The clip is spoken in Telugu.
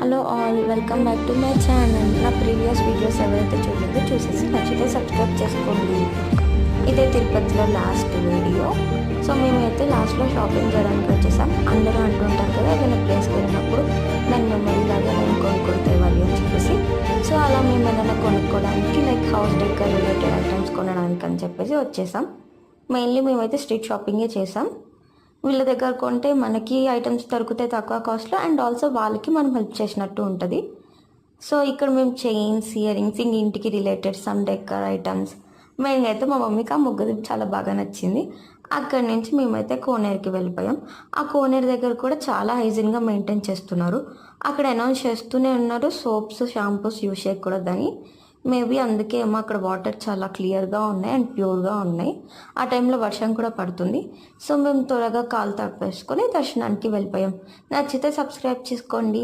Hello all, welcome back to my channel. నా ప్రీవియస్ వీడియోస్ ఎవరైతే చూడలేదో చూసేసి నచ్చితే సబ్స్క్రైబ్ చేసుకోండి. ఇదే తిరుపతిలో లాస్ట్ వీడియో. సో మేమైతే లాస్ట్లో షాపింగ్ చేయడానికి వచ్చేసాం. అందరూ అంటుంటారు కదా, ఏదైనా ప్లేస్కి వెళ్ళినప్పుడు దాని మెమరీ లాగా నేను కొనుక్కొని తేవాలి అని చెప్పేసి. సో అలా మేము ఏదైనా కొనుక్కోవడానికి like house decor related items కొనడానికి అని చెప్పేసి వచ్చేసాం. మెయిన్లీ మేమైతే స్ట్రీట్ షాపింగే చేసాం. వీళ్ళ దగ్గర కొంటే మనకి ఐటమ్స్ దొరుకుతాయి తక్కువ కాస్ట్లో, అండ్ ఆల్సో వాళ్ళకి మనం హెల్ప్ చేసినట్టు ఉంటుంది. సో ఇక్కడ మేము చైన్స్, ఇయర్ రింగ్స్, ఇంటికి రిలేటెడ్ సమ్ డెకర్ ఐటమ్స్, మెయిన్గా అయితే మా మమ్మీకి ఆ ముగ్గుది చాలా బాగా నచ్చింది. అక్కడి నుంచి మేమైతే కోనేరుకి వెళ్ళిపోయాం. ఆ కోనేరు దగ్గర కూడా చాలా హైజీన్గా మెయింటైన్ చేస్తున్నారు. అక్కడ అనౌన్స్ చేస్తూనే ఉన్నారు సోప్స్, షాంపూస్ యూస్ చేయకూడదని. మేబీ అందుకే ఏమో అక్కడ వాటర్ చాలా క్లియర్గా ఉన్నాయి అండ్ ప్యూర్గా ఉన్నాయి. ఆ టైంలో వర్షం కూడా పడుతుంది. సో మేము త్వరగా కాలు తడిపేసుకొని దర్శనానికి వెళ్ళిపోయాం. నచ్చితే సబ్స్క్రైబ్ చేసుకోండి.